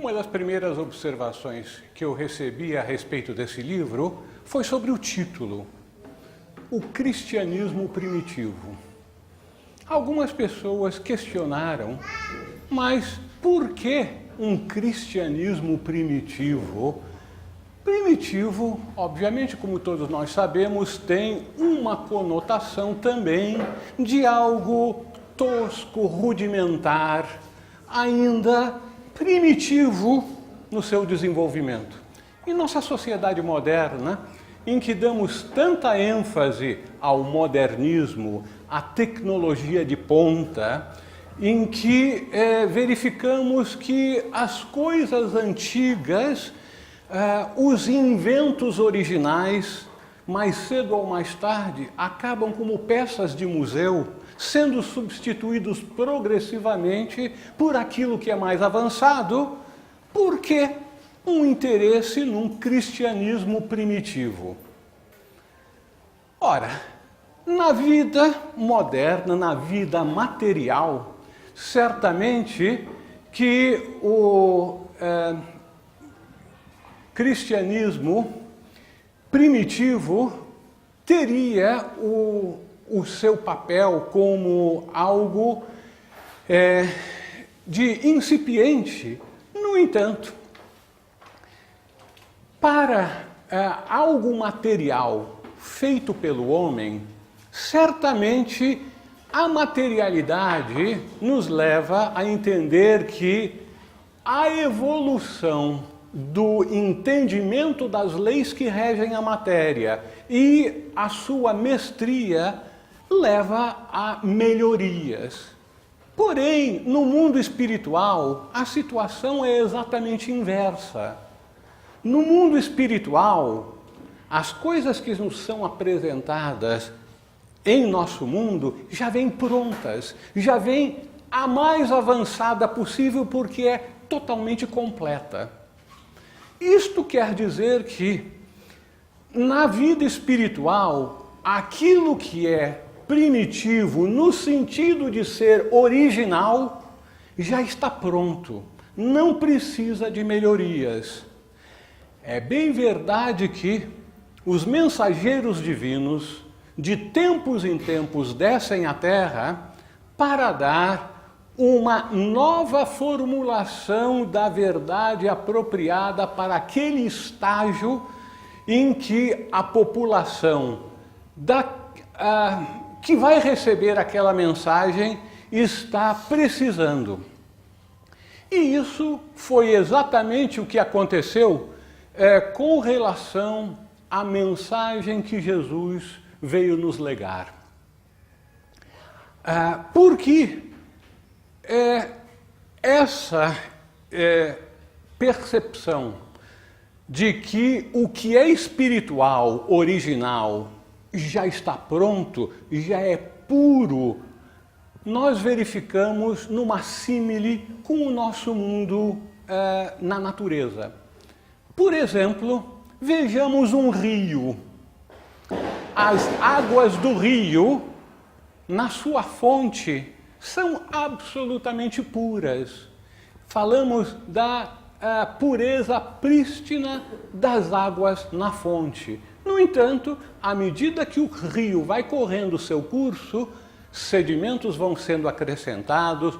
Uma das primeiras observações que eu recebi a respeito desse livro foi sobre o título, O Cristianismo Primitivo. Algumas pessoas questionaram, mas por que um cristianismo primitivo? Primitivo, obviamente, como todos nós sabemos, tem uma conotação também de algo tosco, rudimentar, ainda primitivo no seu desenvolvimento. Em nossa sociedade moderna, em que damos tanta ênfase ao modernismo, à tecnologia de ponta, em que verificamos que as coisas antigas, os inventos originais, mais cedo ou mais tarde, acabam como peças de museu, sendo substituídos progressivamente por aquilo que é mais avançado, porque um interesse num cristianismo primitivo. Ora, na vida moderna, na vida material, certamente que o cristianismo primitivo teria o seu papel como algo de incipiente. No entanto, para algo material feito pelo homem, certamente a materialidade nos leva a entender que a evolução do entendimento das leis que regem a matéria e a sua mestria leva a melhorias. Porém, no mundo espiritual, a situação é exatamente inversa. No mundo espiritual, as coisas que nos são apresentadas em nosso mundo já vêm prontas, já vêm a mais avançada possível porque é totalmente completa. Isto quer dizer que, na vida espiritual, aquilo que é primitivo, no sentido de ser original, já está pronto, não precisa de melhorias. É bem verdade que os mensageiros divinos, de tempos em tempos, descem à Terra para dar uma nova formulação da verdade apropriada para aquele estágio em que a população que vai receber aquela mensagem está precisando. E isso foi exatamente o que aconteceu com relação à mensagem que Jesus veio nos legar. Porque essa percepção de que o que é espiritual, original, já está pronto, já é puro, nós verificamos numa símile com o nosso mundo na natureza. Por exemplo, vejamos um rio. As águas do rio, na sua fonte, são absolutamente puras. Falamos da pureza prístina das águas na fonte. No entanto, à medida que o rio vai correndo o seu curso, sedimentos vão sendo acrescentados,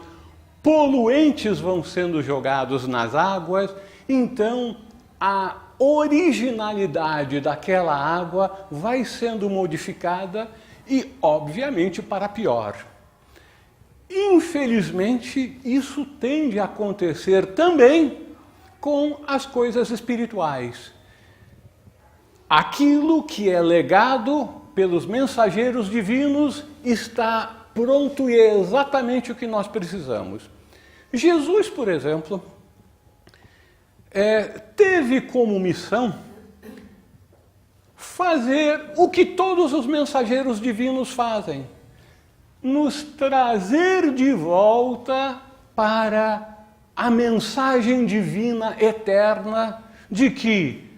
poluentes vão sendo jogados nas águas, então a originalidade daquela água vai sendo modificada e, obviamente, para pior. Infelizmente, isso tende a acontecer também com as coisas espirituais. Aquilo que é legado pelos mensageiros divinos está pronto e é exatamente o que nós precisamos. Jesus, por exemplo, teve como missão fazer o que todos os mensageiros divinos fazem: nos trazer de volta para a mensagem divina eterna de que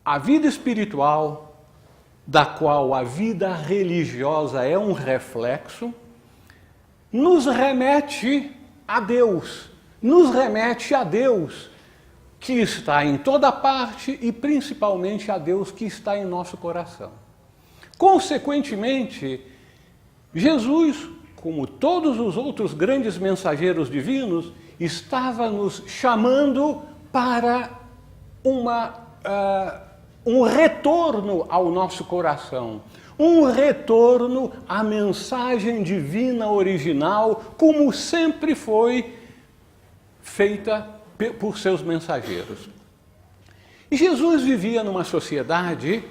a vida espiritual, da qual a vida religiosa é um reflexo, nos remete a Deus, nos remete a Deus, que está em toda parte e principalmente a Deus que está em nosso coração. Consequentemente, Jesus, como todos os outros grandes mensageiros divinos, estava nos chamando para um retorno ao nosso coração, um retorno à mensagem divina original, como sempre foi feita por seus mensageiros. E Jesus vivia numa sociedade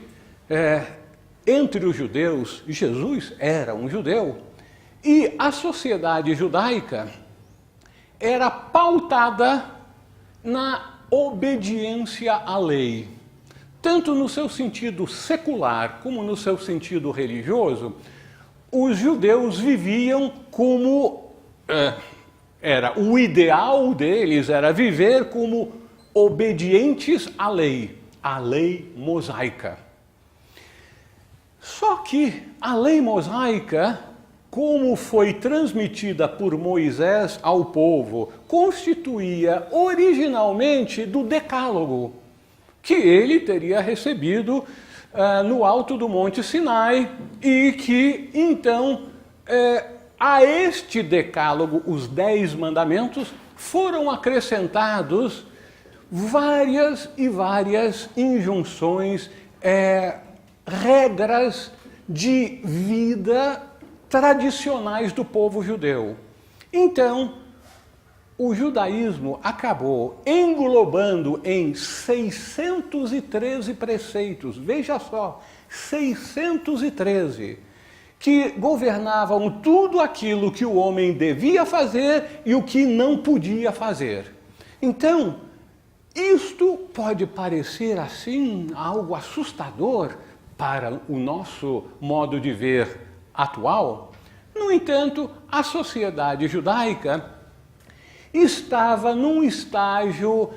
entre os judeus. Jesus era um judeu, e a sociedade judaica era pautada na obediência à lei. Tanto no seu sentido secular como no seu sentido religioso, os judeus viviam como era o ideal deles, era viver como obedientes à lei mosaica. Só que a lei mosaica, como foi transmitida por Moisés ao povo, constituía originalmente do Decálogo, que ele teria recebido no alto do Monte Sinai, e que, então, a este Decálogo, os 10 mandamentos, foram acrescentados várias e várias injunções, regras de vida tradicionais do povo judeu. Então, o judaísmo acabou englobando em 613 preceitos, veja só, 613, que governavam tudo aquilo que o homem devia fazer e o que não podia fazer. Então, isto pode parecer assim algo assustador para o nosso modo de ver atual. No entanto, a sociedade judaica estava num estágio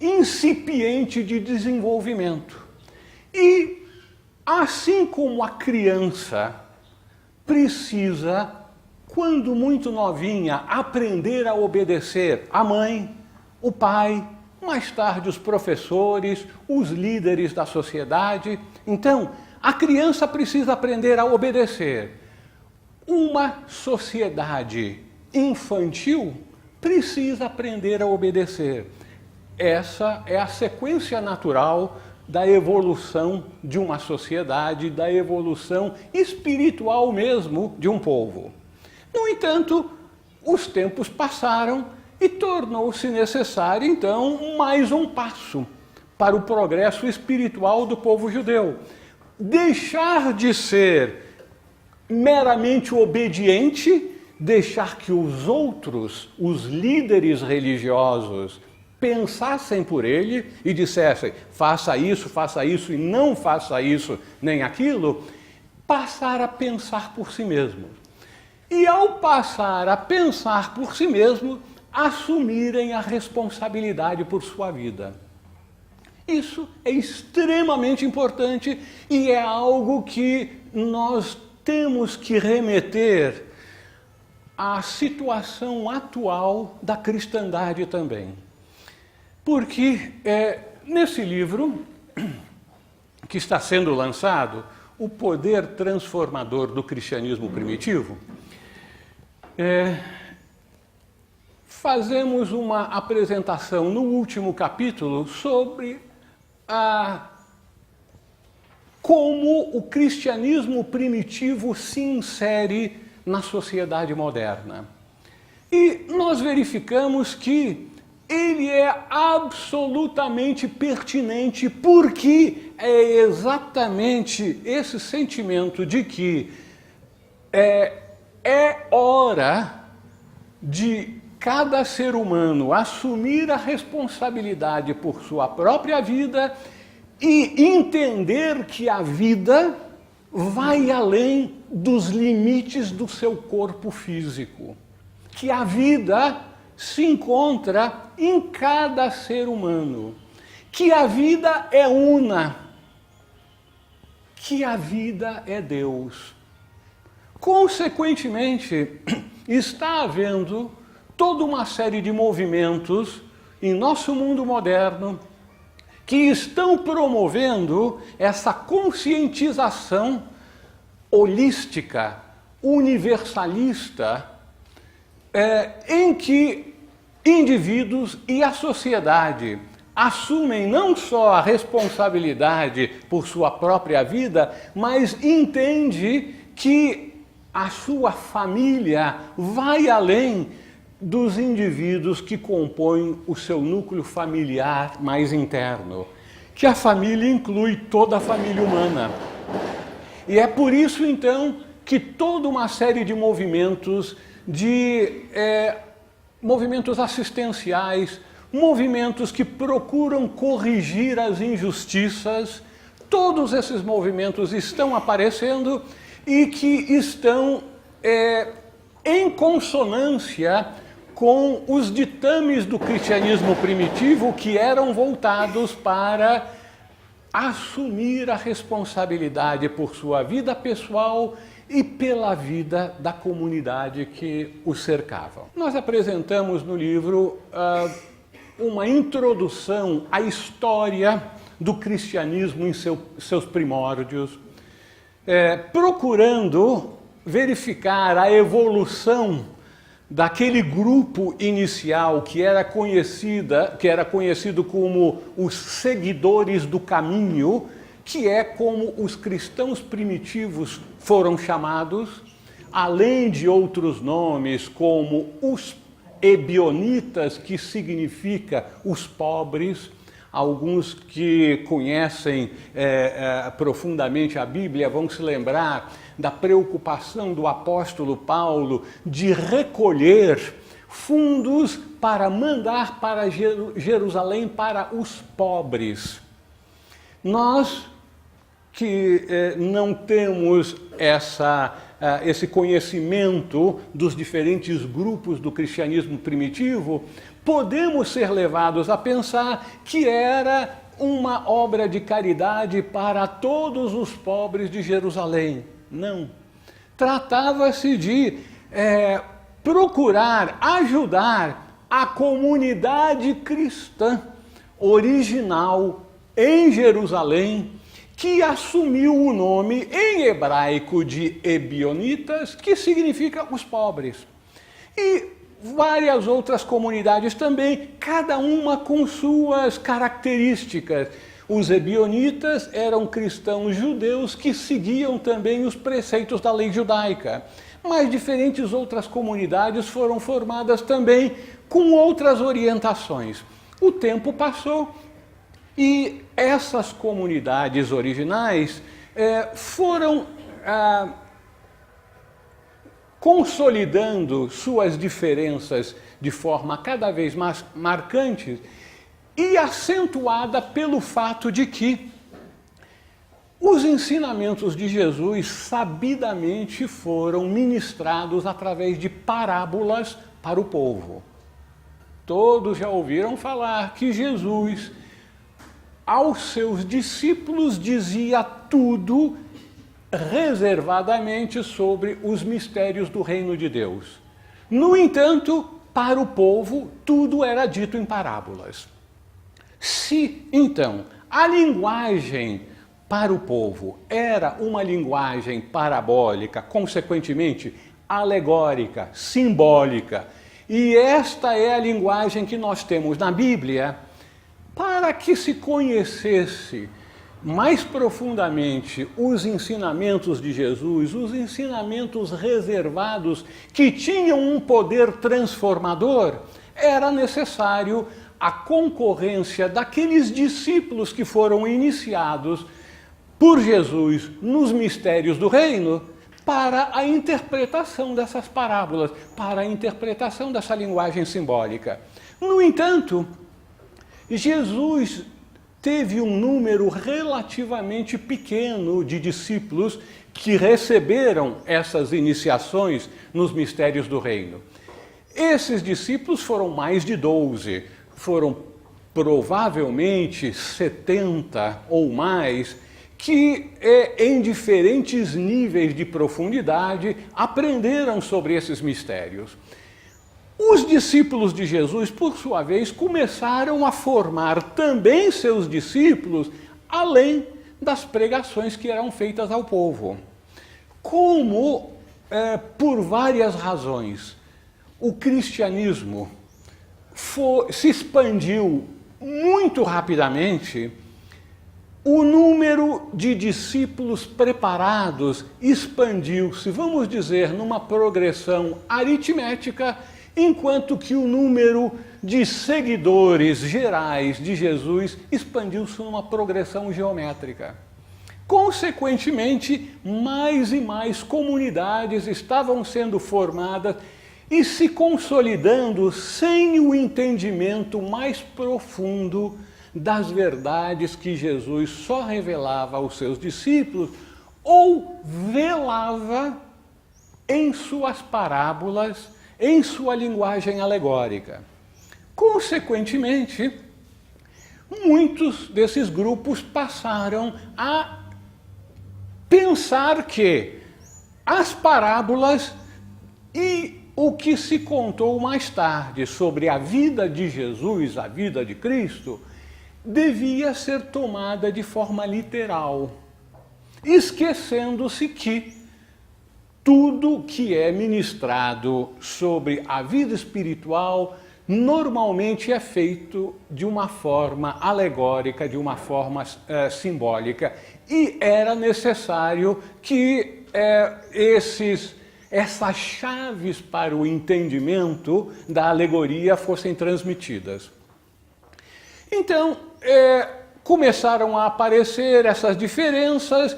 incipiente de desenvolvimento. E, assim como a criança precisa, quando muito novinha, aprender a obedecer a mãe, o pai, mais tarde os professores, os líderes da sociedade, então, a criança precisa aprender a obedecer. Uma sociedade infantil precisa aprender a obedecer. Essa é a sequência natural da evolução de uma sociedade, da evolução espiritual mesmo de um povo. No entanto, os tempos passaram e tornou-se necessário, então, mais um passo para o progresso espiritual do povo judeu. Deixar de ser meramente obediente, deixar que os outros, os líderes religiosos, pensassem por ele e dissessem faça isso e não faça isso nem aquilo, passar a pensar por si mesmo. E ao passar a pensar por si mesmo, assumirem a responsabilidade por sua vida. Isso é extremamente importante e é algo que nós temos que remeter à situação atual da cristandade também. Porque nesse livro que está sendo lançado, O Poder Transformador do Cristianismo Primitivo, fazemos uma apresentação no último capítulo sobre como o cristianismo primitivo se insere na sociedade moderna. E nós verificamos que ele é absolutamente pertinente, porque é exatamente esse sentimento de que é hora de cada ser humano assumir a responsabilidade por sua própria vida e entender que a vida vai além dos limites do seu corpo físico. Que a vida se encontra em cada ser humano. Que a vida é una. Que a vida é Deus. Consequentemente, está havendo toda uma série de movimentos em nosso mundo moderno que estão promovendo essa conscientização holística, universalista, em que indivíduos e a sociedade assumem não só a responsabilidade por sua própria vida, mas entende que a sua família vai além dos indivíduos que compõem o seu núcleo familiar mais interno, que a família inclui toda a família humana. E é por isso, então, que toda uma série de movimentos, movimentos assistenciais, movimentos que procuram corrigir as injustiças, todos esses movimentos estão aparecendo e que estão em consonância com os ditames do cristianismo primitivo, que eram voltados para assumir a responsabilidade por sua vida pessoal e pela vida da comunidade que o cercava. Nós apresentamos no livro uma introdução à história do cristianismo em seus primórdios, procurando verificar a evolução daquele grupo inicial que era conhecido como os seguidores do caminho, que é como os cristãos primitivos foram chamados, além de outros nomes como os ebionitas, que significa os pobres. Alguns que conhecem profundamente a Bíblia vão se lembrar da preocupação do apóstolo Paulo de recolher fundos para mandar para Jerusalém para os pobres. Nós que não temos esse conhecimento dos diferentes grupos do cristianismo primitivo, podemos ser levados a pensar que era uma obra de caridade para todos os pobres de Jerusalém. Não. Tratava-se de procurar ajudar a comunidade cristã original em Jerusalém, que assumiu o nome em hebraico de ebionitas, que significa os pobres. E várias outras comunidades também, cada uma com suas características. Os ebionitas eram cristãos judeus que seguiam também os preceitos da lei judaica. Mas diferentes outras comunidades foram formadas também com outras orientações. O tempo passou e essas comunidades originais foram consolidando suas diferenças de forma cada vez mais marcante e acentuada pelo fato de que os ensinamentos de Jesus sabidamente foram ministrados através de parábolas para o povo. Todos já ouviram falar que Jesus, aos seus discípulos, dizia tudo reservadamente sobre os mistérios do reino de Deus. No entanto, para o povo, tudo era dito em parábolas. Se, então, a linguagem para o povo era uma linguagem parabólica, consequentemente alegórica, simbólica, e esta é a linguagem que nós temos na Bíblia, para que se conhecesse mais profundamente os ensinamentos de Jesus, os ensinamentos reservados que tinham um poder transformador, era necessário a concorrência daqueles discípulos que foram iniciados por Jesus nos mistérios do reino para a interpretação dessas parábolas, para a interpretação dessa linguagem simbólica. No entanto, Jesus teve um número relativamente pequeno de discípulos que receberam essas iniciações nos mistérios do reino. Esses discípulos foram mais de 12, foram provavelmente 70 ou mais, que em diferentes níveis de profundidade aprenderam sobre esses mistérios. Os discípulos de Jesus, por sua vez, começaram a formar também seus discípulos, além das pregações que eram feitas ao povo. Como, por várias razões, o cristianismo se expandiu muito rapidamente, o número de discípulos preparados expandiu-se, vamos dizer, numa progressão aritmética, enquanto que o número de seguidores gerais de Jesus expandiu-se numa progressão geométrica. Consequentemente, mais e mais comunidades estavam sendo formadas e se consolidando sem o entendimento mais profundo das verdades que Jesus só revelava aos seus discípulos ou velava em suas parábolas, em sua linguagem alegórica. Consequentemente, muitos desses grupos passaram a pensar que as parábolas e o que se contou mais tarde sobre a vida de Jesus, a vida de Cristo, devia ser tomada de forma literal, esquecendo-se que tudo que é ministrado sobre a vida espiritual normalmente é feito de uma forma alegórica, de uma forma simbólica. E era necessário que essas chaves para o entendimento da alegoria fossem transmitidas. Então, começaram a aparecer essas diferenças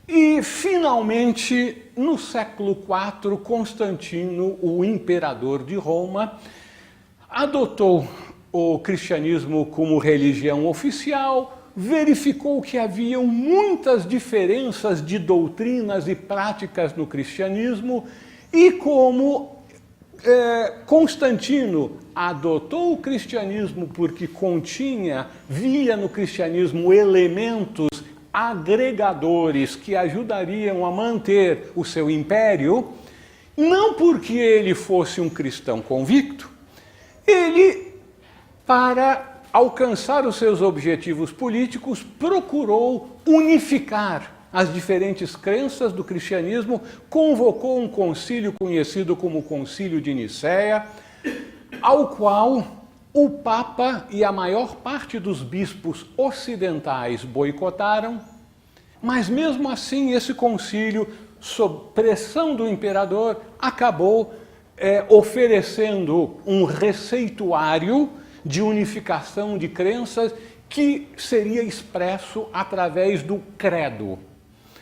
e, finalmente, no século IV, Constantino, o imperador de Roma, adotou o cristianismo como religião oficial, verificou que haviam muitas diferenças de doutrinas e práticas no cristianismo e como Constantino adotou o cristianismo porque via no cristianismo elementos agregadores que ajudariam a manter o seu império, não porque ele fosse um cristão convicto, ele, para alcançar os seus objetivos políticos, procurou unificar as diferentes crenças do cristianismo, convocou um concílio conhecido como Concílio de Nicéia, ao qual o Papa e a maior parte dos bispos ocidentais boicotaram, mas mesmo assim esse concílio, sob pressão do imperador, acabou oferecendo um receituário de unificação de crenças que seria expresso através do credo.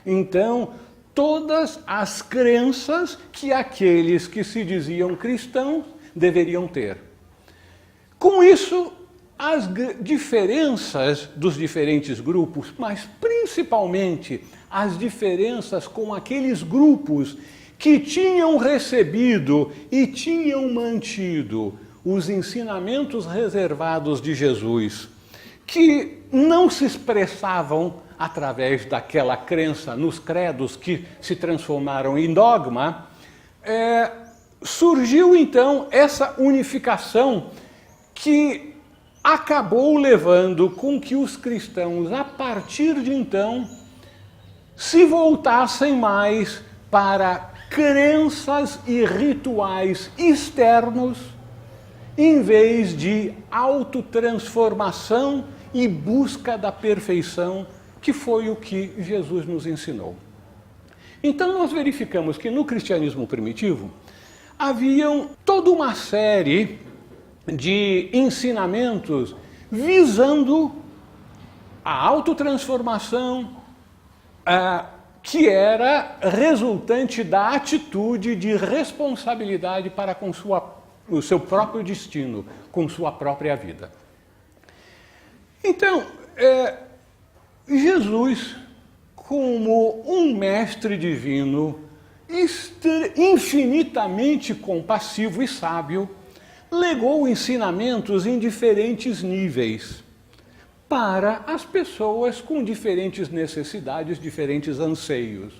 Então, todas as crenças que aqueles que se diziam cristãos deveriam ter. Com isso, as diferenças dos diferentes grupos, mas principalmente as diferenças com aqueles grupos que tinham recebido e tinham mantido os ensinamentos reservados de Jesus, que não se expressavam através daquela crença nos credos que se transformaram em dogma, surgiu então essa unificação que acabou levando com que os cristãos, a partir de então, se voltassem mais para crenças e rituais externos, em vez de autotransformação e busca da perfeição, que foi o que Jesus nos ensinou. Então nós verificamos que no cristianismo primitivo haviam toda uma série de ensinamentos visando a autotransformação, que era resultante da atitude de responsabilidade para com o seu próprio destino, com sua própria vida. Então, Jesus, como um mestre divino, infinitamente compassivo e sábio, legou ensinamentos em diferentes níveis para as pessoas com diferentes necessidades, diferentes anseios.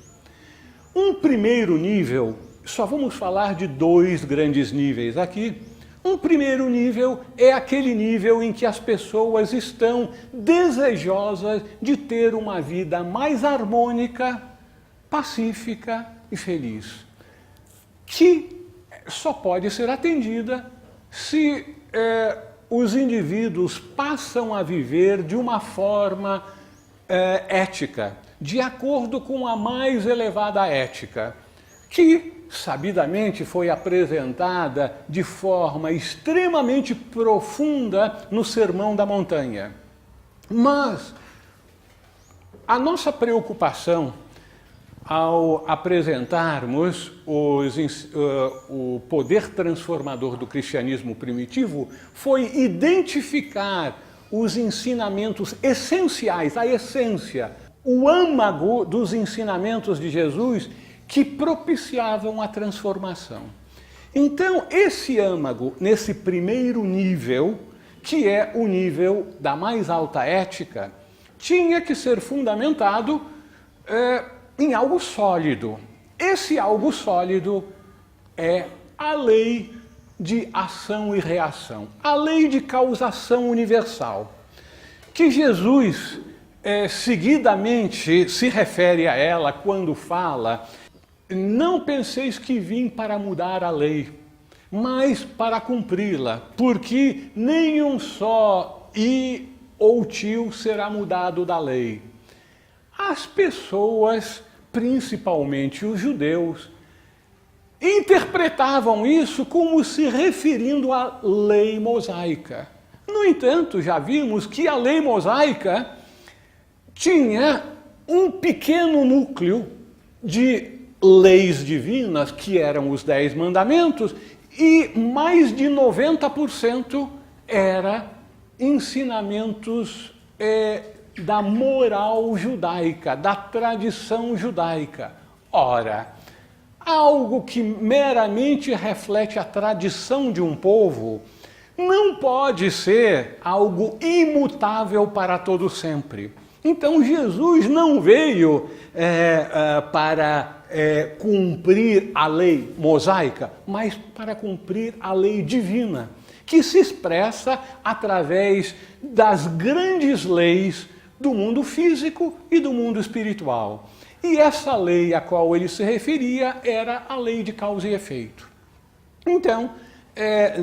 Um primeiro nível, só vamos falar de 2 grandes níveis aqui. Um primeiro nível é aquele nível em que as pessoas estão desejosas de ter uma vida mais harmônica, pacífica e feliz, que só pode ser atendida se os indivíduos passam a viver de uma forma ética, de acordo com a mais elevada ética, que sabidamente foi apresentada de forma extremamente profunda no Sermão da Montanha. Mas a nossa preocupação ao apresentarmos o poder transformador do cristianismo primitivo foi identificar os ensinamentos essenciais, a essência, o âmago dos ensinamentos de Jesus que propiciavam a transformação. Então, esse âmago, nesse primeiro nível, que é o nível da mais alta ética, tinha que ser fundamentado em algo sólido. Esse algo sólido é a lei de ação e reação, a lei de causação universal, que Jesus seguidamente se refere a ela quando fala: não penseis que vim para mudar a lei, mas para cumpri-la, porque nenhum só i ou tio será mudado da lei. As pessoas, principalmente os judeus, interpretavam isso como se referindo à lei mosaica. No entanto, já vimos que a lei mosaica tinha um pequeno núcleo de leis divinas, que eram os 10 mandamentos, e mais de 90% era ensinamentos da moral judaica, da tradição judaica. Ora, algo que meramente reflete a tradição de um povo não pode ser algo imutável para todo sempre. Então Jesus não veio para cumprir a lei mosaica, mas para cumprir a lei divina, que se expressa através das grandes leis do mundo físico e do mundo espiritual. E essa lei a qual ele se referia era a lei de causa e efeito. Então,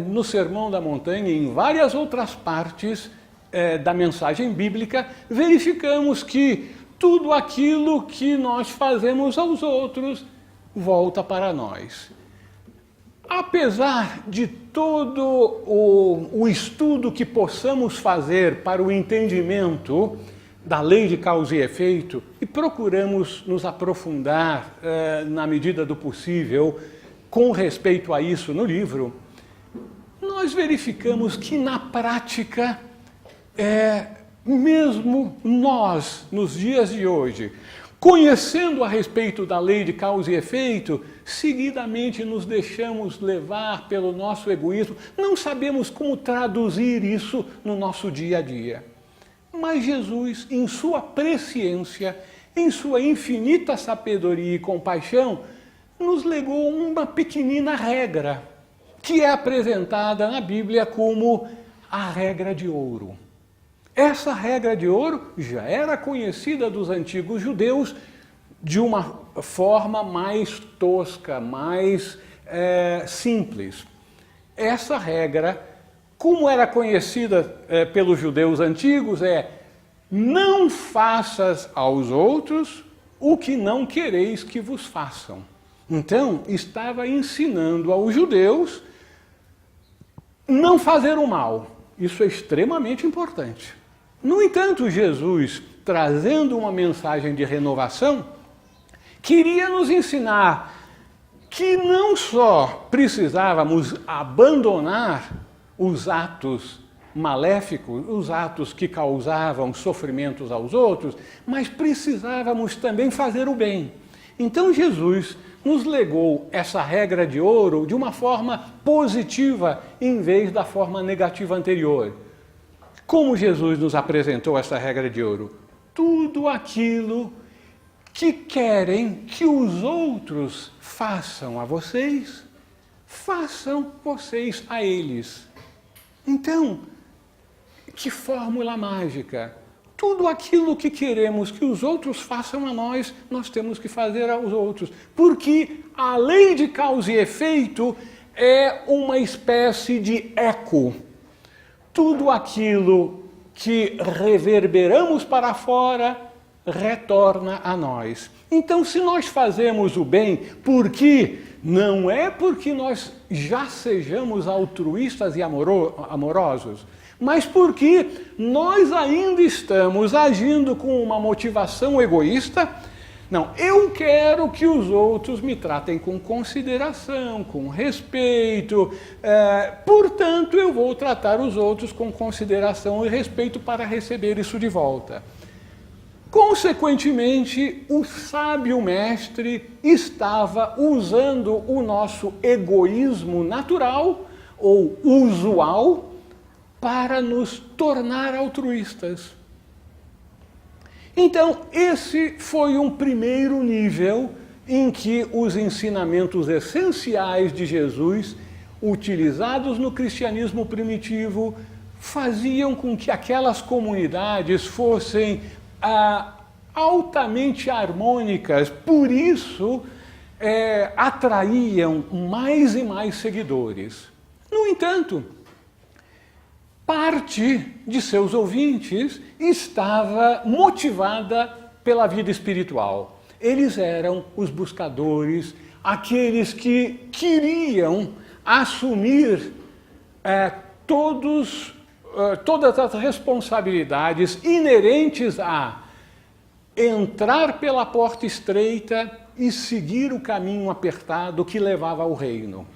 no Sermão da Montanha e em várias outras partes da mensagem bíblica, verificamos que tudo aquilo que nós fazemos aos outros volta para nós. Apesar de todo o estudo que possamos fazer para o entendimento da lei de causa e efeito, e procuramos nos aprofundar na medida do possível com respeito a isso no livro, nós verificamos que na prática, mesmo nós, nos dias de hoje, conhecendo a respeito da lei de causa e efeito, seguidamente nos deixamos levar pelo nosso egoísmo, não sabemos como traduzir isso no nosso dia a dia. Mas Jesus, em sua presciência, em sua infinita sabedoria e compaixão, nos legou uma pequenina regra, que é apresentada na Bíblia como a regra de ouro. Essa regra de ouro já era conhecida dos antigos judeus de uma forma mais tosca, mais simples. Essa regra, como era conhecida pelos judeus antigos, não faças aos outros o que não quereis que vos façam. Então, estava ensinando aos judeus não fazer o mal. Isso é extremamente importante. No entanto, Jesus, trazendo uma mensagem de renovação, queria nos ensinar que não só precisávamos abandonar os atos maléficos, os atos que causavam sofrimentos aos outros, mas precisávamos também fazer o bem. Então Jesus nos legou essa regra de ouro de uma forma positiva em vez da forma negativa anterior. Como Jesus nos apresentou essa regra de ouro? Tudo aquilo que querem que os outros façam a vocês, façam vocês a eles. Então, que fórmula mágica! Tudo aquilo que queremos que os outros façam a nós, nós temos que fazer aos outros. Porque a lei de causa e efeito é uma espécie de eco. Tudo aquilo que reverberamos para fora retorna a nós. Então, se nós fazemos o bem, não é porque nós já sejamos altruístas e amorosos, mas porque nós ainda estamos agindo com uma motivação egoísta. Não, eu quero que os outros me tratem com consideração, com respeito, portanto eu vou tratar os outros com consideração e respeito para receber isso de volta. Consequentemente, o sábio mestre estava usando o nosso egoísmo natural ou usual para nos tornar altruístas. Então, esse foi um primeiro nível em que os ensinamentos essenciais de Jesus, utilizados no cristianismo primitivo, faziam com que aquelas comunidades fossem altamente harmônicas, por isso atraíam mais e mais seguidores. No entanto, parte de seus ouvintes estava motivada pela vida espiritual. Eles eram os buscadores, aqueles que queriam assumir todas as responsabilidades inerentes a entrar pela porta estreita e seguir o caminho apertado que levava ao reino.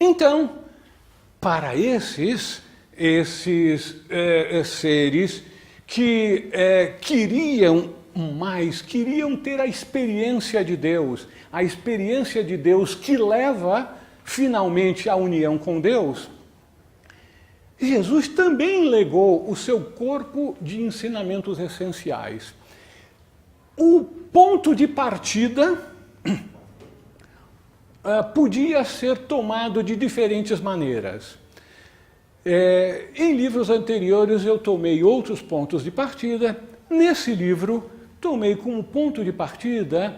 Então, para esses seres que queriam mais, queriam ter a experiência de Deus que leva finalmente à união com Deus, Jesus também legou o seu corpo de ensinamentos essenciais. O ponto de partida podia ser tomado de diferentes maneiras. Em livros anteriores eu tomei outros pontos de partida. Nesse livro, tomei como ponto de partida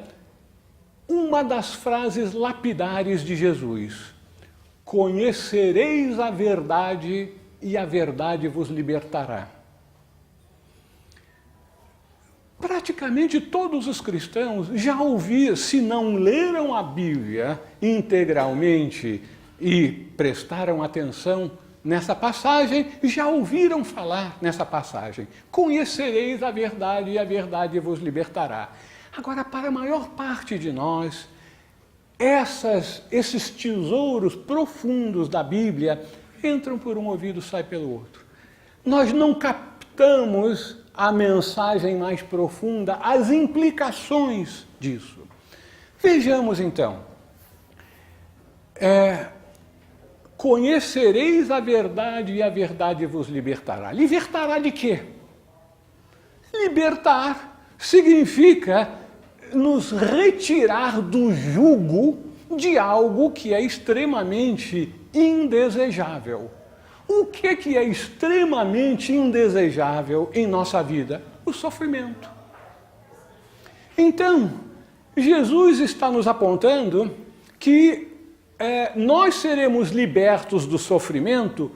uma das frases lapidares de Jesus: conhecereis a verdade e a verdade vos libertará. Praticamente todos os cristãos já ouviram, se não leram a Bíblia integralmente e prestaram atenção nessa passagem, já ouviram falar nessa passagem. Conhecereis a verdade e a verdade vos libertará. Agora, para a maior parte de nós, esses tesouros profundos da Bíblia entram por um ouvido e saem pelo outro. Nós não captamos a mensagem mais profunda, as implicações disso. Vejamos então. Conhecereis a verdade e a verdade vos libertará. Libertará de quê? Libertar significa nos retirar do jugo de algo que é extremamente indesejável. O que é extremamente indesejável em nossa vida? O sofrimento. Então, Jesus está nos apontando que nós seremos libertos do sofrimento,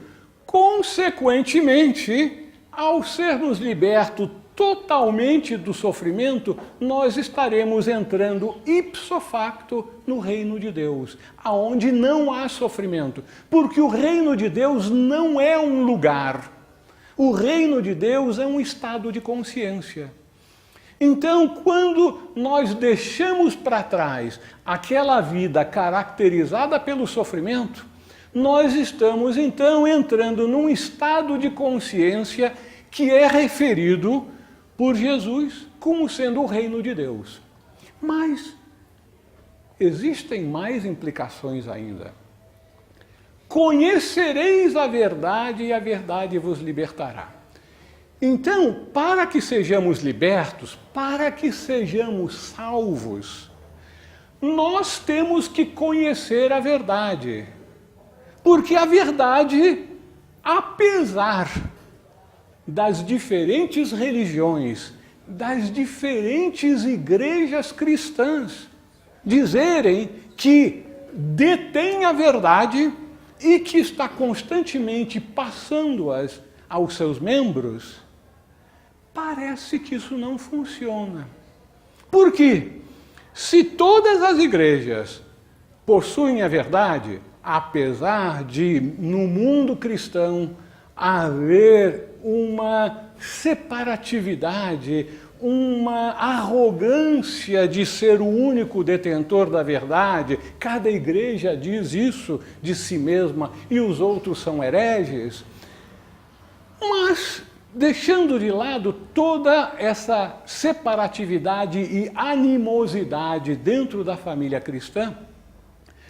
consequentemente, ao sermos libertos totalmente do sofrimento, nós estaremos entrando ipso facto no reino de Deus, aonde não há sofrimento, porque o reino de Deus não é um lugar, o reino de Deus é um estado de consciência. Então, quando nós deixamos para trás aquela vida caracterizada pelo sofrimento, nós estamos então entrando num estado de consciência que é referido por Jesus como sendo o reino de Deus. Mas existem mais implicações ainda. Conhecereis a verdade e a verdade vos libertará. Então, para que sejamos libertos, para que sejamos salvos, nós temos que conhecer a verdade. Porque a verdade, apesar das diferentes religiões, das diferentes igrejas cristãs, dizerem que detém a verdade e que está constantemente passando-as aos seus membros, parece que isso não funciona. Por quê? Se todas as igrejas possuem a verdade, apesar de, no mundo cristão, haver uma separatividade, uma arrogância de ser o único detentor da verdade, cada igreja diz isso de si mesma e os outros são hereges, mas deixando de lado toda essa separatividade e animosidade dentro da família cristã,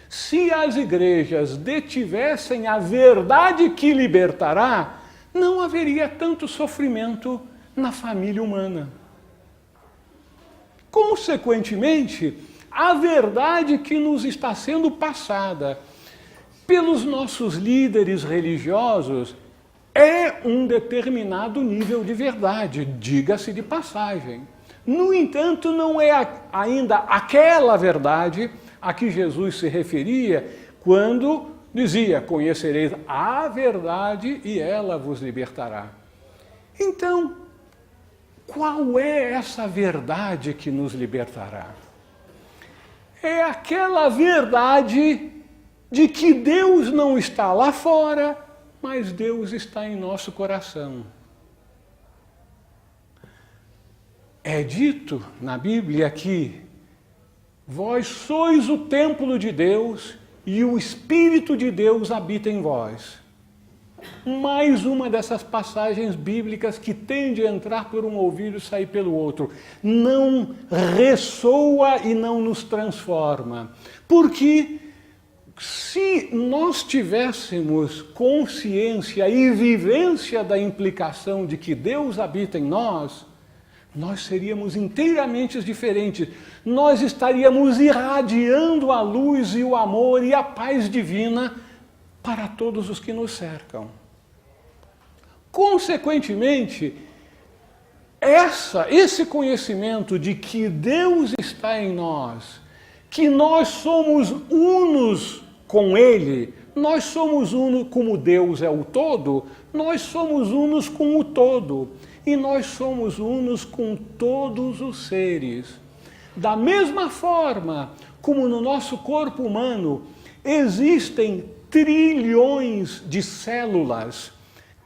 se as igrejas detivessem a verdade que libertará, não haveria tanto sofrimento na família humana. Consequentemente, a verdade que nos está sendo passada pelos nossos líderes religiosos é um determinado nível de verdade, diga-se de passagem. No entanto, não é ainda aquela verdade a que Jesus se referia quando dizia: conhecereis a verdade e ela vos libertará. Então, qual é essa verdade que nos libertará? É aquela verdade de que Deus não está lá fora, mas Deus está em nosso coração. É dito na Bíblia que vós sois o templo de Deus e o Espírito de Deus habita em vós. Mais uma dessas passagens bíblicas que tende a entrar por um ouvido e sair pelo outro. Não ressoa e não nos transforma. Porque se nós tivéssemos consciência e vivência da implicação de que Deus habita em nós, nós seríamos inteiramente diferentes. Nós estaríamos irradiando a luz e o amor e a paz divina para todos os que nos cercam. Consequentemente, esse conhecimento de que Deus está em nós, que nós somos unos com Ele, nós somos unos como Deus é o todo, nós somos unos com o todo. E nós somos unos com todos os seres. Da mesma forma como no nosso corpo humano existem trilhões de células,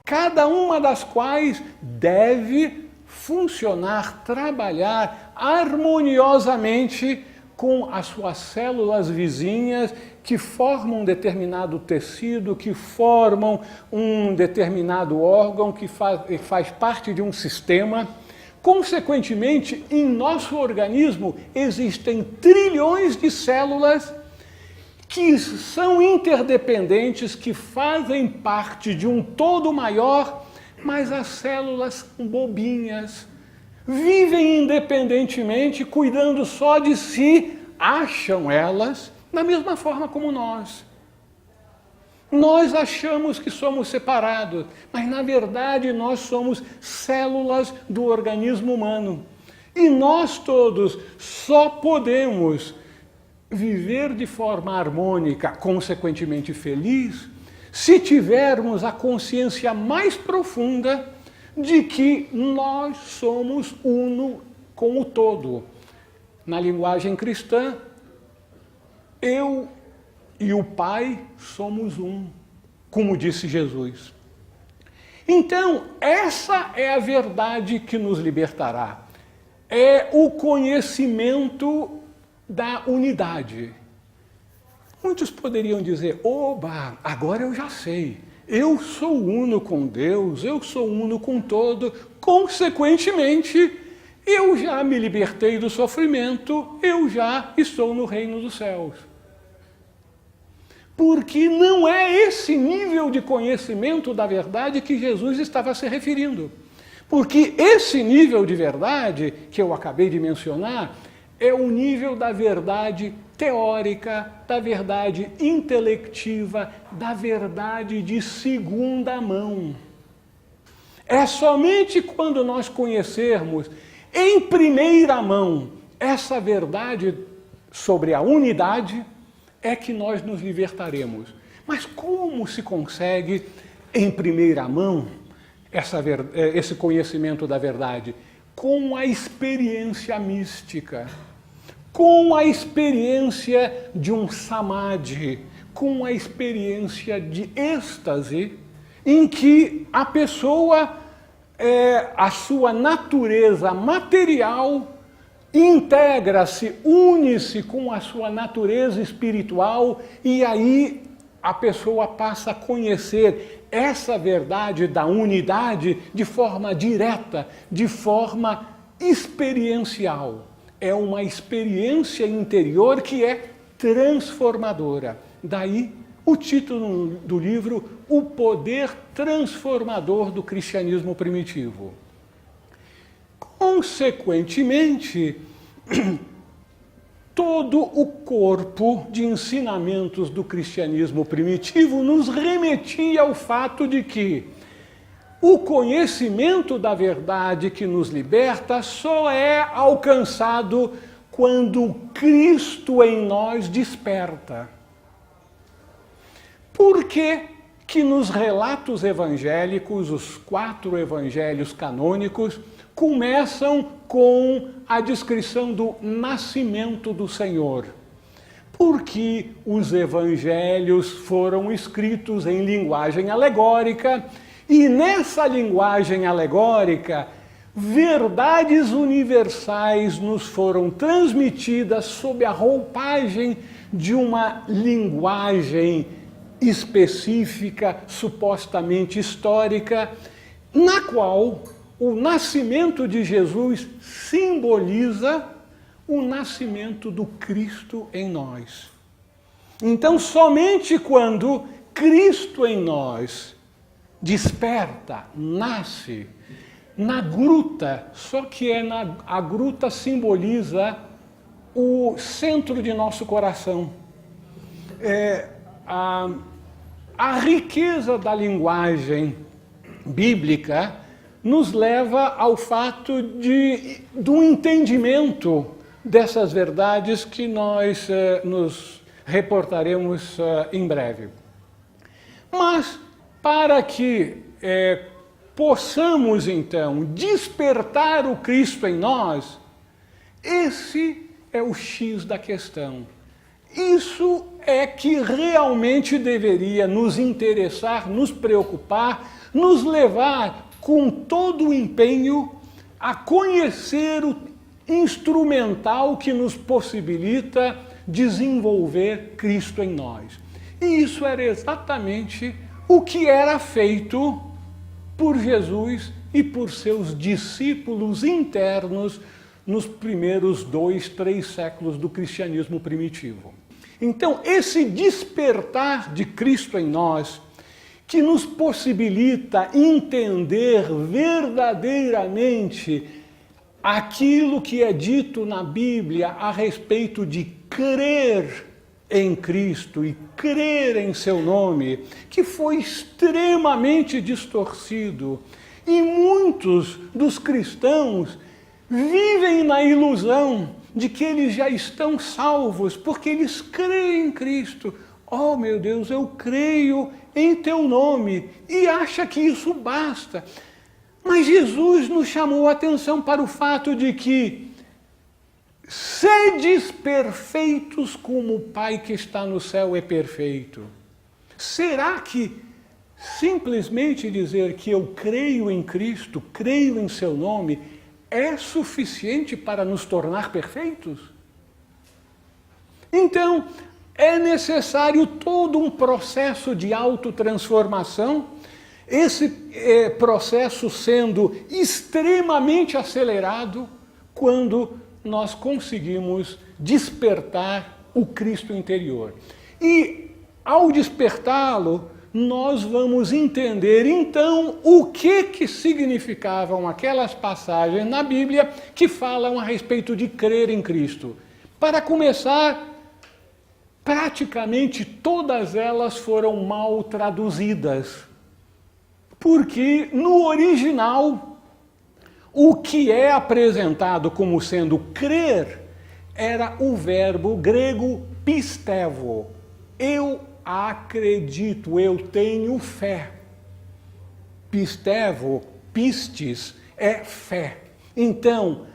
cada uma das quais deve funcionar, trabalhar harmoniosamente com as suas células vizinhas que formam um determinado tecido, que formam um determinado órgão, que faz parte de um sistema. Consequentemente, em nosso organismo existem trilhões de células que são interdependentes, que fazem parte de um todo maior, mas as células são bobinhas, vivem independentemente, cuidando só de si, acham elas, da mesma forma como nós. Nós achamos que somos separados, mas na verdade nós somos células do organismo humano. E nós todos só podemos viver de forma harmônica, consequentemente feliz, se tivermos a consciência mais profunda de que nós somos uno com o todo. Na linguagem cristã, eu e o Pai somos um, como disse Jesus. Então, essa é a verdade que nos libertará. É o conhecimento da unidade. Muitos poderiam dizer: oba, agora eu já sei. Eu sou uno com Deus, eu sou uno com todo. Consequentemente, eu já me libertei do sofrimento, eu já estou no reino dos céus. Porque não é esse nível de conhecimento da verdade que Jesus estava se referindo. Porque esse nível de verdade que eu acabei de mencionar é o nível da verdade teórica, da verdade intelectiva, da verdade de segunda mão. É somente quando nós conhecermos em primeira mão essa verdade sobre a unidade é que nós nos libertaremos. Mas como se consegue em primeira mão esse conhecimento da verdade? Com a experiência mística, com a experiência de um samadhi, com a experiência de êxtase, em que a pessoa, a sua natureza material integra-se, une-se com a sua natureza espiritual e aí a pessoa passa a conhecer essa verdade da unidade de forma direta, de forma experiencial. É uma experiência interior que é transformadora. Daí o título do livro, O Poder Transformador do Cristianismo Primitivo. Consequentemente, todo o corpo de ensinamentos do cristianismo primitivo nos remetia ao fato de que o conhecimento da verdade que nos liberta só é alcançado quando Cristo em nós desperta. Por que que nos relatos evangélicos, os 4 evangelhos canônicos, começam com a descrição do nascimento do Senhor? Porque os evangelhos foram escritos em linguagem alegórica e nessa linguagem alegórica, verdades universais nos foram transmitidas sob a roupagem de uma linguagem específica, supostamente histórica, na qual o nascimento de Jesus simboliza o nascimento do Cristo em nós. Então, somente quando Cristo em nós desperta, nasce, na gruta, só que a gruta simboliza o centro de nosso coração. A riqueza da linguagem bíblica nos leva ao fato do entendimento dessas verdades que nós nos reportaremos em breve. Mas, para que possamos, então, despertar o Cristo em nós, esse é o X da questão. Isso é que realmente deveria nos interessar, nos preocupar, nos levar com todo o empenho a conhecer o instrumental que nos possibilita desenvolver Cristo em nós. E isso era exatamente o que era feito por Jesus e por seus discípulos internos nos primeiros 2, 3 séculos do cristianismo primitivo. Então, esse despertar de Cristo em nós, que nos possibilita entender verdadeiramente aquilo que é dito na Bíblia a respeito de crer em Cristo e crer em seu nome, que foi extremamente distorcido. E muitos dos cristãos vivem na ilusão de que eles já estão salvos, porque eles creem em Cristo. Oh, meu Deus, eu creio em teu nome, e acha que isso basta. Mas Jesus nos chamou a atenção para o fato de que sedes perfeitos como o Pai que está no céu é perfeito. Será que simplesmente dizer que eu creio em Cristo, creio em seu nome, é suficiente para nos tornar perfeitos? Então, é necessário todo um processo de autotransformação, esse processo sendo extremamente acelerado quando nós conseguimos despertar o Cristo interior. E, ao despertá-lo, nós vamos entender então o que significavam aquelas passagens na Bíblia que falam a respeito de crer em Cristo. Para começar, praticamente todas elas foram mal traduzidas, porque no original o que é apresentado como sendo crer era o verbo grego pistevo. Eu acredito, eu tenho fé. Pistevo, pistis, é fé. Então,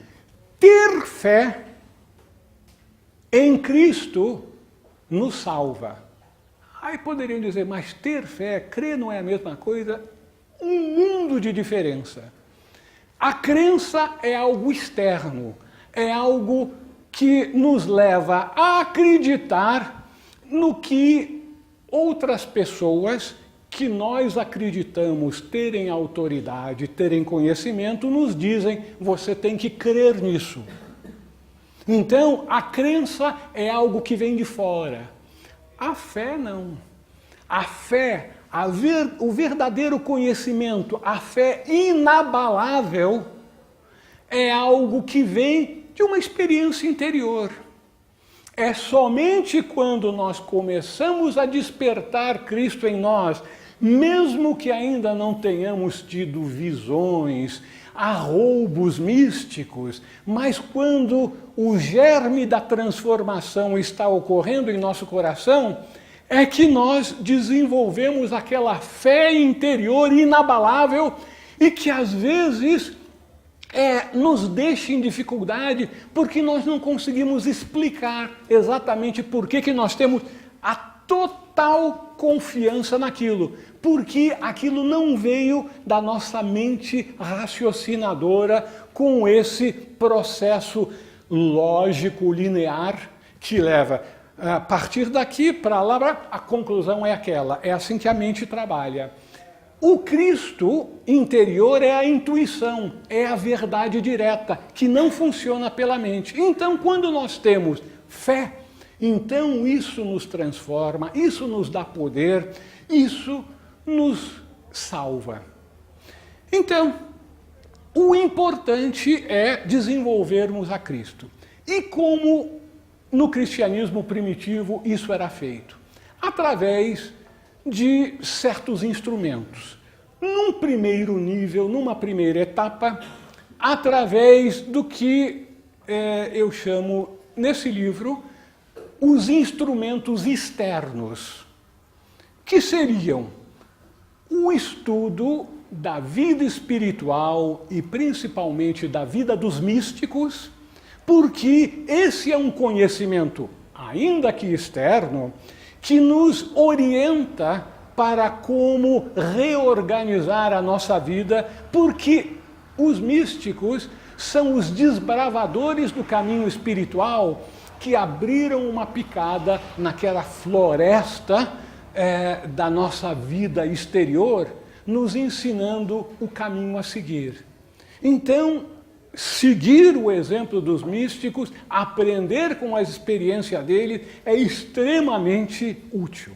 ter fé em Cristo nos salva. Aí poderiam dizer, mas ter fé, crer não é a mesma coisa? Um mundo de diferença. A crença é algo externo, é algo que nos leva a acreditar no que outras pessoas que nós acreditamos terem autoridade, terem conhecimento, nos dizem, você tem que crer nisso. Então, a crença é algo que vem de fora. A fé não. A fé, o verdadeiro conhecimento, a fé inabalável, é algo que vem de uma experiência interior. É somente quando nós começamos a despertar Cristo em nós, mesmo que ainda não tenhamos tido visões, arroubos místicos, mas quando o germe da transformação está ocorrendo em nosso coração, é que nós desenvolvemos aquela fé interior inabalável e que às vezes nos deixa em dificuldade porque nós não conseguimos explicar exatamente por que nós temos a total confiança naquilo, porque aquilo não veio da nossa mente raciocinadora com esse processo lógico, linear, que leva a partir daqui para lá, a conclusão é aquela, é assim que a mente trabalha. O Cristo interior é a intuição, é a verdade direta, que não funciona pela mente. Então, quando nós temos fé, então isso nos transforma, isso nos dá poder, isso nos salva. Então, o importante é desenvolvermos a Cristo. E como no cristianismo primitivo isso era feito? Através de certos instrumentos. Num primeiro nível, numa primeira etapa, através do que eu chamo, nesse livro, os instrumentos externos, que seriam o estudo da vida espiritual e principalmente da vida dos místicos, porque esse é um conhecimento, ainda que externo, que nos orienta para como reorganizar a nossa vida, porque os místicos são os desbravadores do caminho espiritual que abriram uma picada naquela floresta da nossa vida exterior, nos ensinando o caminho a seguir. Então, seguir o exemplo dos místicos, aprender com a experiência deles, é extremamente útil.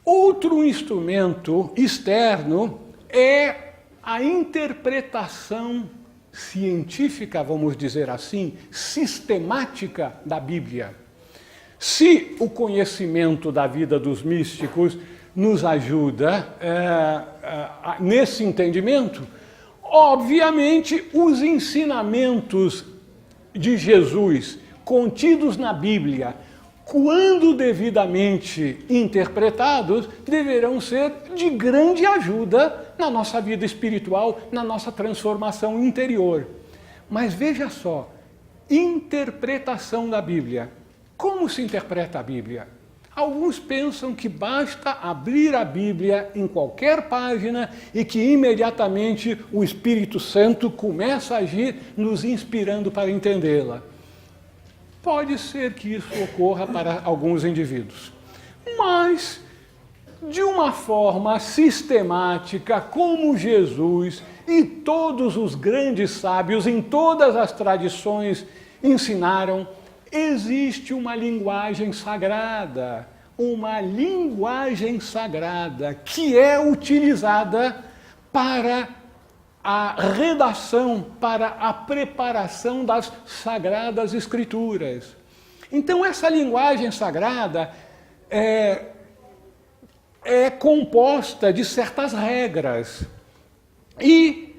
Outro instrumento externo é a interpretação científica, vamos dizer assim, sistemática da Bíblia. Se o conhecimento da vida dos místicos nos ajuda nesse entendimento, obviamente, os ensinamentos de Jesus contidos na Bíblia, quando devidamente interpretados, deverão ser de grande ajuda na nossa vida espiritual, na nossa transformação interior. Mas veja só, interpretação da Bíblia. Como se interpreta a Bíblia? Alguns pensam que basta abrir a Bíblia em qualquer página e que imediatamente o Espírito Santo começa a agir, nos inspirando para entendê-la. Pode ser que isso ocorra para alguns indivíduos, mas de uma forma sistemática, como Jesus e todos os grandes sábios em todas as tradições ensinaram, existe uma linguagem sagrada, uma linguagem sagrada que é utilizada para a redação, para a preparação das Sagradas Escrituras. Então, essa linguagem sagrada é composta de certas regras. E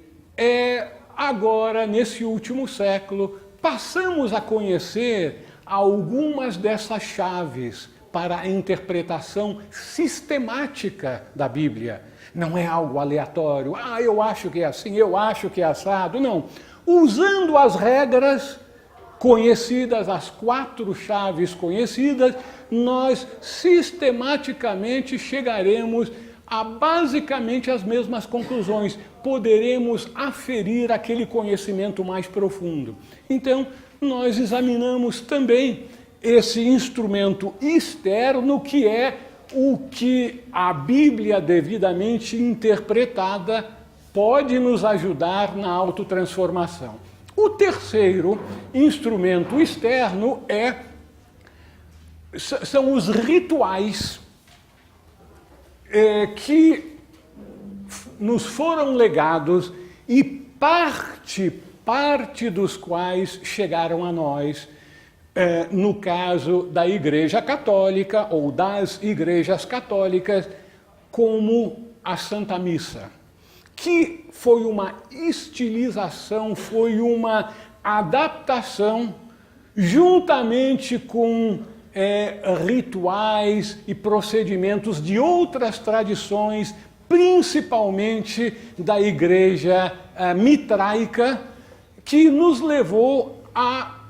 agora, nesse último século, passamos a conhecer algumas dessas chaves para a interpretação sistemática da Bíblia. Não é algo aleatório, eu acho que é assim, eu acho que é assado. Não. Usando as regras conhecidas, as 4 chaves conhecidas, nós sistematicamente chegaremos a basicamente as mesmas conclusões. Poderemos aferir aquele conhecimento mais profundo. Então, nós examinamos também esse instrumento externo, que é o que a Bíblia devidamente interpretada pode nos ajudar na autotransformação. O terceiro instrumento externo são os rituais que nos foram legados e parte dos quais chegaram a nós, no caso da Igreja Católica ou das igrejas católicas, como a Santa Missa, que foi uma estilização, foi uma adaptação, juntamente com rituais e procedimentos de outras tradições, principalmente da Igreja mitraica, que nos levou a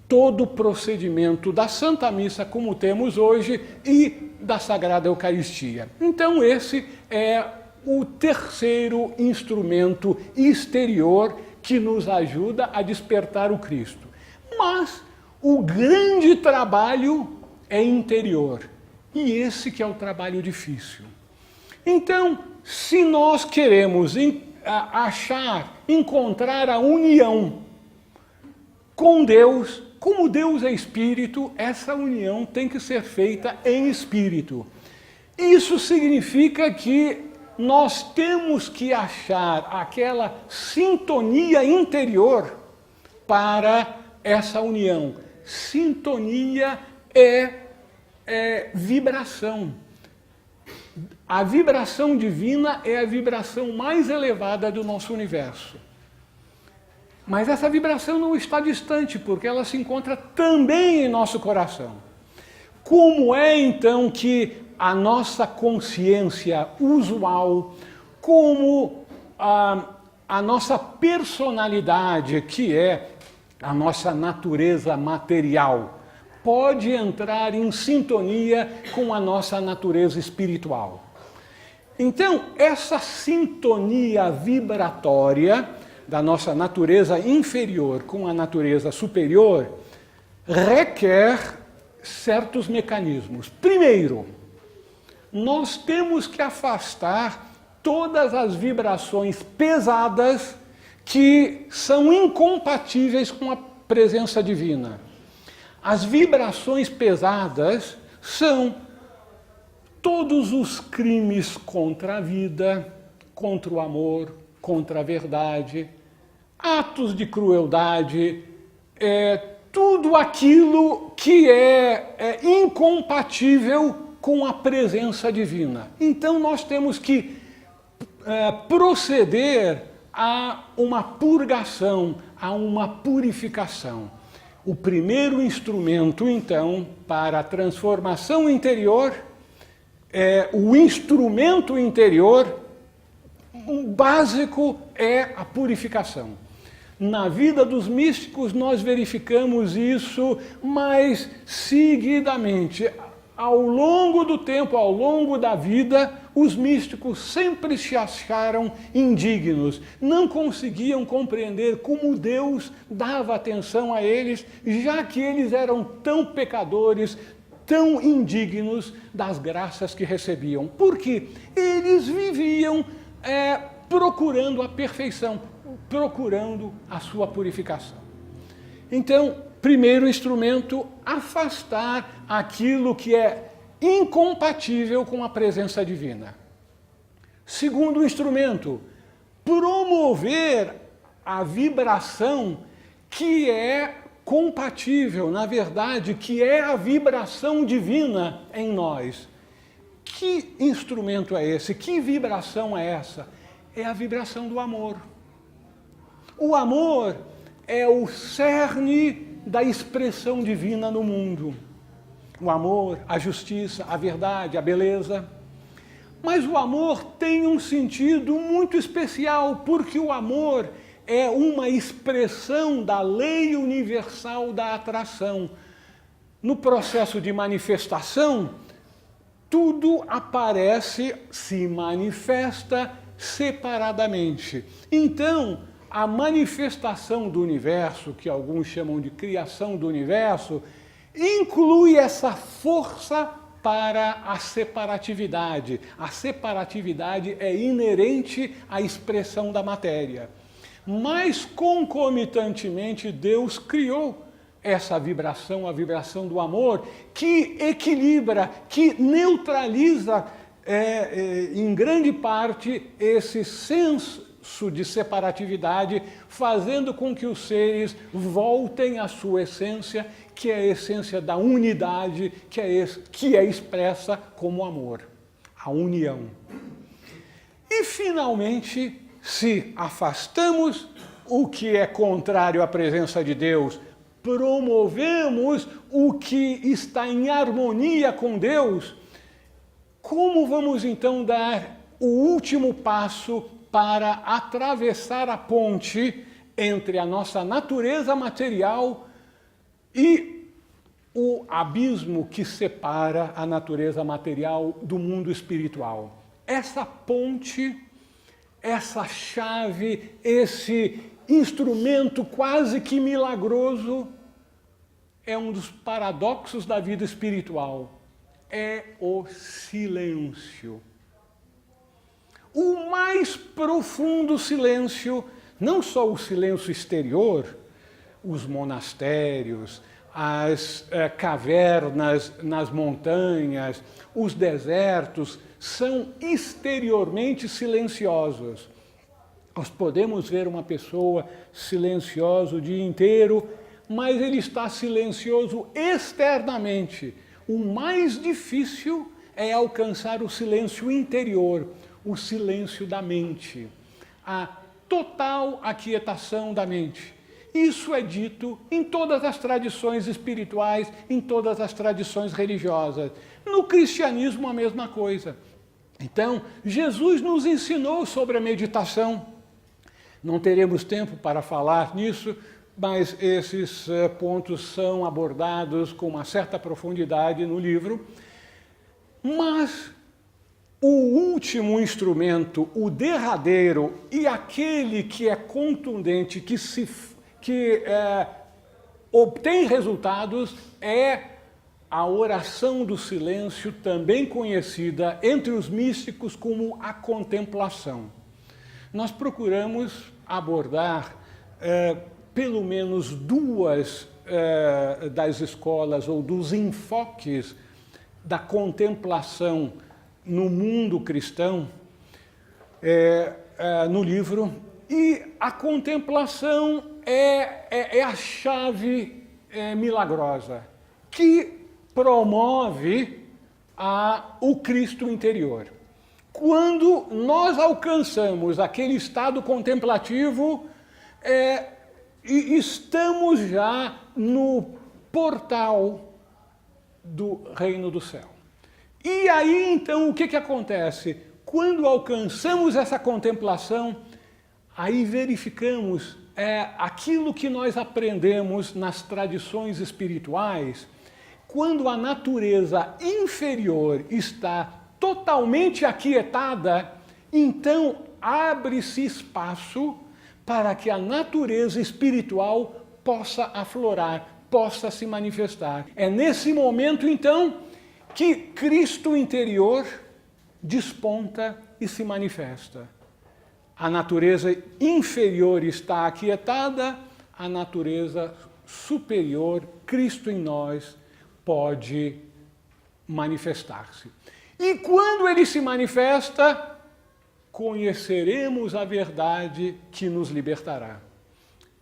todo o procedimento da Santa Missa como temos hoje e da Sagrada Eucaristia. Então esse é o terceiro instrumento exterior que nos ajuda a despertar o Cristo. Mas o grande trabalho é interior, e esse que é o trabalho difícil. Então, se nós queremos encontrar a união com Deus, como Deus é Espírito, essa união tem que ser feita em Espírito. Isso significa que nós temos que achar aquela sintonia interior para essa união. Sintonia é vibração. A vibração divina é a vibração mais elevada do nosso universo. Mas essa vibração não está distante, porque ela se encontra também em nosso coração. Como é, então, que a nossa consciência usual, como a nossa personalidade, que é a nossa natureza material, pode entrar em sintonia com a nossa natureza espiritual? Então, essa sintonia vibratória da nossa natureza inferior com a natureza superior requer certos mecanismos. Primeiro, nós temos que afastar todas as vibrações pesadas que são incompatíveis com a presença divina. As vibrações pesadas são todos os crimes contra a vida, contra o amor, contra a verdade, atos de crueldade, tudo aquilo que é incompatível com a presença divina. Então nós temos que proceder a uma purgação, a uma purificação. O primeiro instrumento, então, para a transformação interior, o instrumento interior básico é a purificação. Na vida dos místicos nós verificamos isso mais seguidamente. Ao longo do tempo, ao longo da vida, os místicos sempre se acharam indignos, não conseguiam compreender como Deus dava atenção a eles, já que eles eram tão pecadores, tão indignos das graças que recebiam. Porque eles viviam procurando a perfeição, procurando a sua purificação. Então, primeiro instrumento, afastar aquilo que é incompatível com a presença divina. Segundo instrumento, promover a vibração que é compatível, na verdade, que é a vibração divina em nós. Que instrumento é esse? Que vibração é essa? É a vibração do amor. O amor é o cerne da expressão divina no mundo. O amor, a justiça, a verdade, a beleza. Mas o amor tem um sentido muito especial, porque o amor é uma expressão da lei universal da atração. No processo de manifestação, tudo aparece, se manifesta separadamente. Então, a manifestação do universo, que alguns chamam de criação do universo, inclui essa força para a separatividade. A separatividade é inerente à expressão da matéria. Mas, concomitantemente, Deus criou essa vibração, a vibração do amor, que equilibra, que neutraliza, em grande parte, esse senso de separatividade, fazendo com que os seres voltem à sua essência, que é a essência da unidade, que é expressa como amor, a união. E, finalmente, se afastamos o que é contrário à presença de Deus, promovemos o que está em harmonia com Deus, como vamos então dar o último passo para atravessar a ponte entre a nossa natureza material e o abismo que separa a natureza material do mundo espiritual? Essa ponte, essa chave, esse instrumento quase que milagroso é um dos paradoxos da vida espiritual. É o silêncio. O mais profundo silêncio, não só o silêncio exterior, os monastérios, as cavernas nas montanhas, os desertos, são exteriormente silenciosos. Nós podemos ver uma pessoa silenciosa o dia inteiro, mas ele está silencioso externamente. O mais difícil é alcançar o silêncio interior, o silêncio da mente, a total aquietação da mente. Isso é dito em todas as tradições espirituais, em todas as tradições religiosas. No cristianismo, a mesma coisa. Então, Jesus nos ensinou sobre a meditação. Não teremos tempo para falar nisso, mas esses pontos são abordados com uma certa profundidade no livro. Mas o último instrumento, o derradeiro e aquele que é contundente, que obtém resultados, é a oração do silêncio, também conhecida entre os místicos como a contemplação. Nós procuramos abordar pelo menos duas das escolas ou dos enfoques da contemplação no mundo cristão no livro, e a contemplação é a chave milagrosa que promove o Cristo interior. Quando nós alcançamos aquele estado contemplativo, estamos já no portal do reino do céu. E aí, então, o que acontece? Quando alcançamos essa contemplação, aí verificamos aquilo que nós aprendemos nas tradições espirituais. Quando a natureza inferior está totalmente aquietada, então abre-se espaço para que a natureza espiritual possa aflorar, possa se manifestar. É nesse momento, então, que Cristo interior desponta e se manifesta. A natureza inferior está aquietada, a natureza superior, Cristo em nós, pode manifestar-se. E quando ele se manifesta, conheceremos a verdade que nos libertará.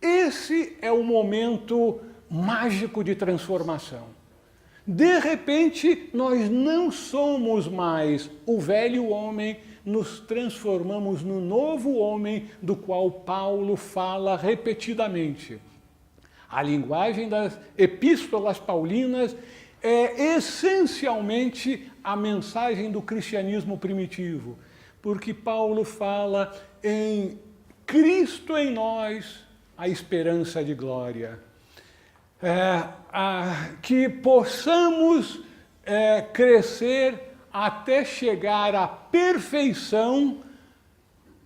Esse é o momento mágico de transformação. De repente, nós não somos mais o velho homem, nos transformamos no novo homem do qual Paulo fala repetidamente. A linguagem das epístolas paulinas é essencialmente a mensagem do cristianismo primitivo, porque Paulo fala em Cristo em nós, a esperança de glória. Que possamos crescer até chegar à perfeição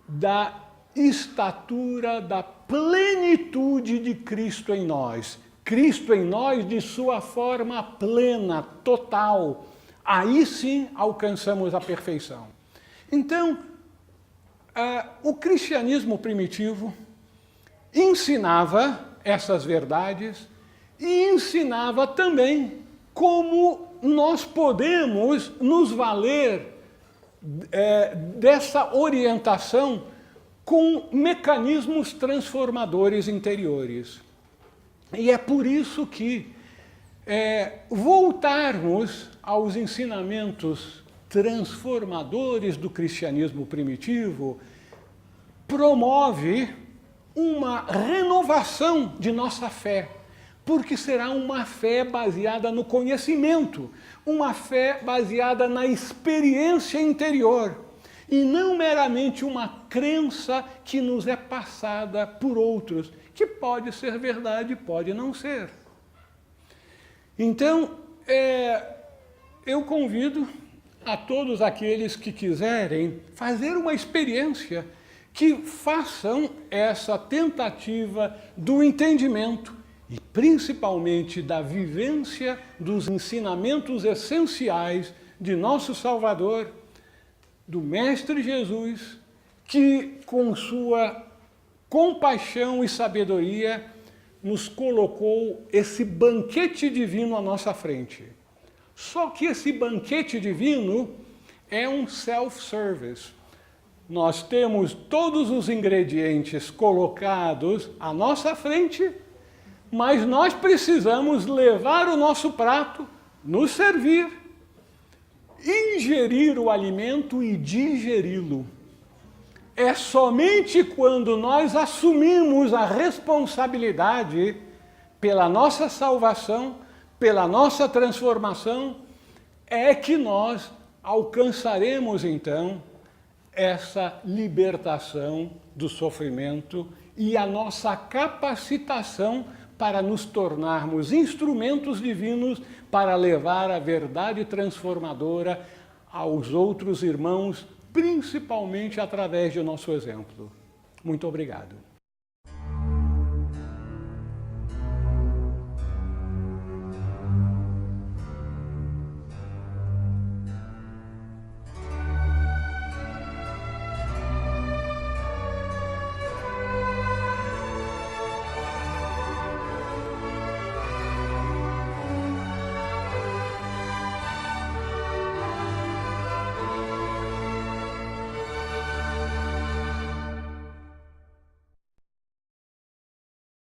da estatura, da plenitude de Cristo em nós. Cristo em nós de sua forma plena, total. Aí sim alcançamos a perfeição. Então, o cristianismo primitivo ensinava essas verdades e ensinava também como nós podemos nos valer dessa orientação com mecanismos transformadores interiores. E é por isso que voltarmos aos ensinamentos transformadores do cristianismo primitivo promove uma renovação de nossa fé, porque será uma fé baseada no conhecimento, uma fé baseada na experiência interior, e não meramente uma crença que nos é passada por outros, que pode ser verdade, pode não ser. Então, eu convido a todos aqueles que quiserem fazer uma experiência, que façam essa tentativa do entendimento e principalmente da vivência dos ensinamentos essenciais de nosso Salvador, do Mestre Jesus, que com sua compaixão e sabedoria nos colocou esse banquete divino à nossa frente. Só que esse banquete divino é um self-service. Nós temos todos os ingredientes colocados à nossa frente, mas nós precisamos levar o nosso prato, nos servir, ingerir o alimento e digeri-lo. É somente quando nós assumimos a responsabilidade pela nossa salvação, pela nossa transformação, é que nós alcançaremos então essa libertação do sofrimento e a nossa capacitação para nos tornarmos instrumentos divinos para levar a verdade transformadora aos outros irmãos, principalmente através do nosso exemplo. Muito obrigado.